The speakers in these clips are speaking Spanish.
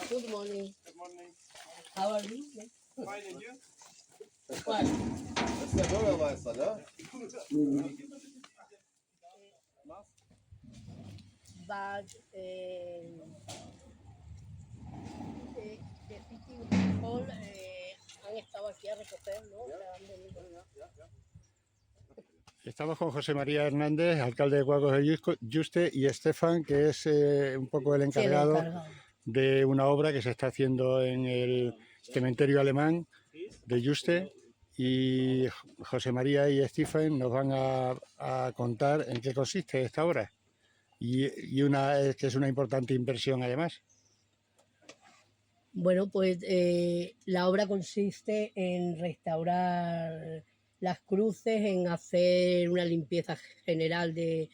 Good morning. Good morning. How are you? Fine, and you? Fine. Das ist der Bürgermeister, ne? But the city hall han estado aquí a recoger, ¿no? O sea, han venido. Estamos con José María Hernández, alcalde de Cuacos de Yuste, y Estefan, que es un poco el encargado de una obra que se está haciendo en el cementerio alemán de Yuste. Y José María y Estefan nos van a contar en qué consiste esta obra. Y que es una importante inversión además. Bueno, pues la obra consiste en restaurar las cruces, en hacer una limpieza general de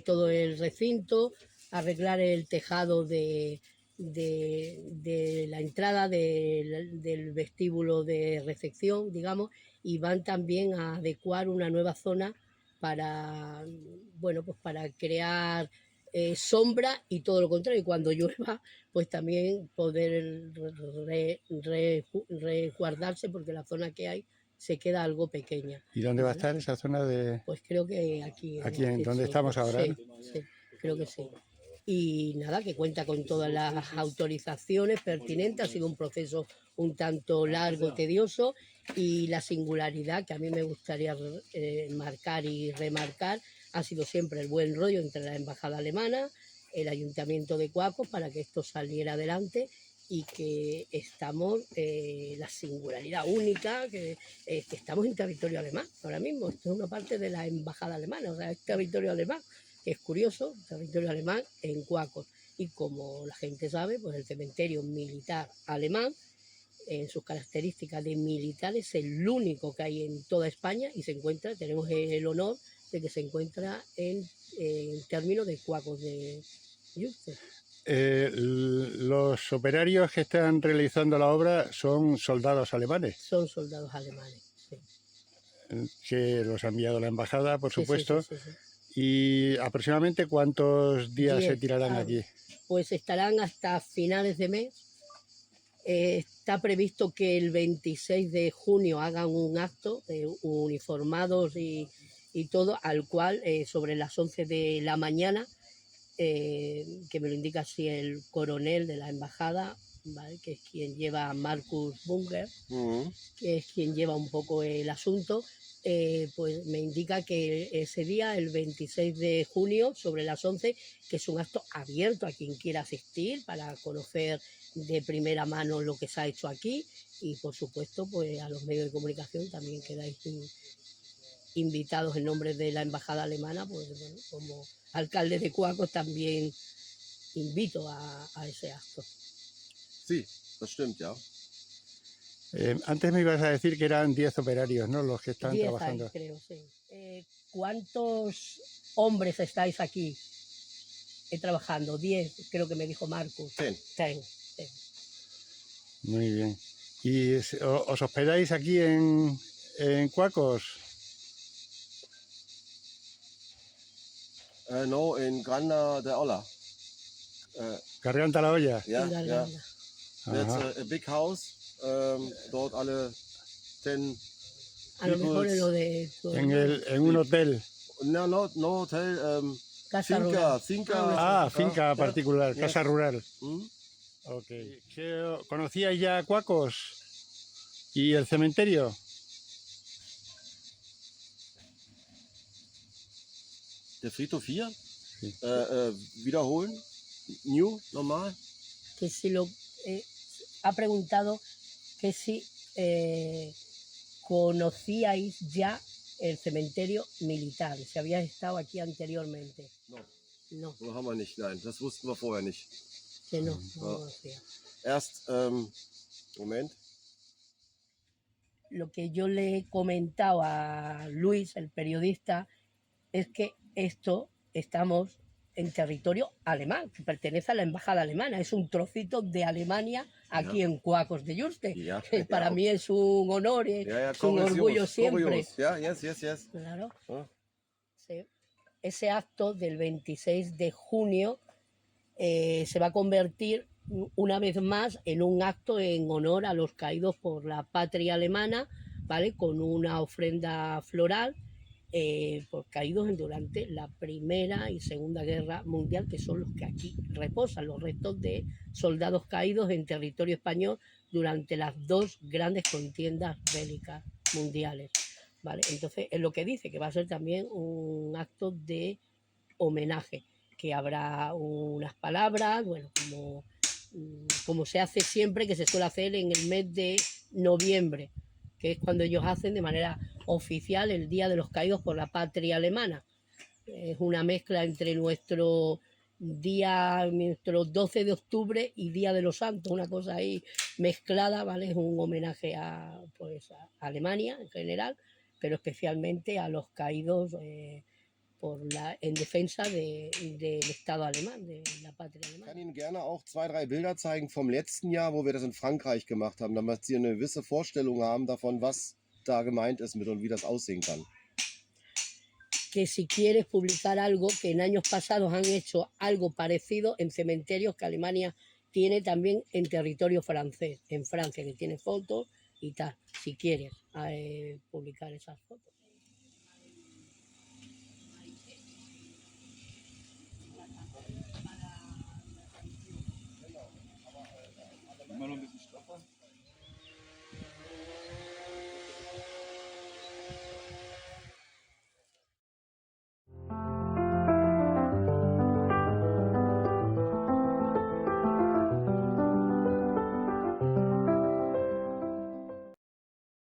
todo el recinto, arreglar el tejado de la entrada del vestíbulo de recepción, digamos, y van también a adecuar una nueva zona para, bueno, pues para crear sombra y todo lo contrario, y cuando llueva pues también poder resguardarse, porque la zona que hay se queda algo pequeña. ¿Y dónde va a estar esa zona de...? Pues creo que aquí. Aquí en donde estamos ahora. Sí, sí, creo que sí. Y nada, que cuenta con todas las autorizaciones pertinentes. Ha sido un proceso un tanto largo y tedioso, y la singularidad que a mí me gustaría marcar y remarcar ha sido siempre el buen rollo entre la embajada alemana, el ayuntamiento de Cuacos, para que esto saliera adelante, y que estamos, la singularidad única, que estamos en territorio alemán ahora mismo. Esto es una parte de la embajada alemana, o sea, es territorio alemán, que es curioso, territorio alemán en Cuacos. Y como la gente sabe, pues el cementerio militar alemán, en sus características de militar, es el único que hay en toda España, y se encuentra, tenemos el honor de que se encuentra en términos de Cuacos de Yuste. Los operarios que están realizando la obra son soldados alemanes. Son soldados alemanes, sí. Que los ha enviado la embajada, por supuesto. Sí. ¿Y aproximadamente cuántos días 10, se tirarán aquí? Pues estarán hasta finales de mes. Está previsto que el 26 de junio hagan un acto uniformados y todo, al cual sobre las 11 de la mañana, que me lo indica así el coronel de la embajada, ¿vale?, que es quien lleva, Markus Bunker, que es quien lleva un poco el asunto, pues me indica que ese día, el 26 de junio, sobre las 11, que es un acto abierto a quien quiera asistir para conocer de primera mano lo que se ha hecho aquí, y por supuesto pues a los medios de comunicación también quedáis invitados en nombre de la embajada alemana. Pues bueno, como alcalde de Cuacos también invito a ese acto. Sí, das stimmt, ja. Antes me ibas a decir que eran 10 operarios, ¿no?, los que están 10 trabajando. hay, creo, sí. ¿Cuántos hombres estáis aquí trabajando? 10, creo que me dijo Marcus. 10. Muy bien. ¿Y os hospedáis aquí en Cuacos? No, in Granda de Ola. Garganta la olla. Ja, en ja. Garganta. That's a big house. Dort alle 10 A lo mejor es lo peoples. de tu En, hermano. en un hotel. No hotel. Casa Finca, rural. finca. Finca ja. particular, Yes. casa rural. Hm? Ok. ¿Conocíais ya Cuacos y el cementerio? Der Friedhof hier? Sí. Wiederholen? New? Normal? Que si lo ha preguntado que si conocíais ya el cementerio militar, si habías estado aquí anteriormente. No. No, So haben wir nicht, nein. Das wussten wir vorher nicht. que no Ja. conocía. Erst, Moment. Lo que yo le he comentado a Luis, el periodista, es que estamos en territorio alemán, que pertenece a la embajada alemana. Es un trocito de Alemania aquí Ja. en Cuacos de Yuste. Ja, Que para ja. mí es un honor, es un orgullo siempre. Curios. Ja, yes. Claro. Ja. Sí. Ese acto del 26 de junio se va a convertir una vez más en un acto en honor a los caídos por la patria alemana, ¿vale? Con una ofrenda floral por caídos durante la Primera y Segunda Guerra Mundial, que son los que aquí reposan, los restos de soldados caídos en territorio español durante las dos grandes contiendas bélicas mundiales, ¿vale? Entonces es lo que dice, que va a ser también un acto de homenaje, que habrá unas palabras, bueno, como se hace siempre, que se suele hacer en el mes de noviembre, que es cuando ellos hacen de manera oficial el Día de los Caídos por la Patria Alemana. Es una mezcla entre nuestro 12 de octubre y Día de los Santos, una cosa ahí mezclada, ¿vale? Es un homenaje a Alemania en general, pero especialmente a los caídos en defensa del Estado alemán, de la patria Ich kann alemana. Ihnen gerne auch 2, 3 Bilder zeigen vom letzten Jahr, wo wir das in Frankreich gemacht haben, damit Sie eine gewisse Vorstellung haben davon, was da gemeint ist mit und wie das aussehen kann. Que si quieres publicar algo, que en años pasados han hecho algo parecido en cementerios que Alemania tiene también en territorio francés, en Francia, que tiene fotos y tal, si quieres publicar esas fotos.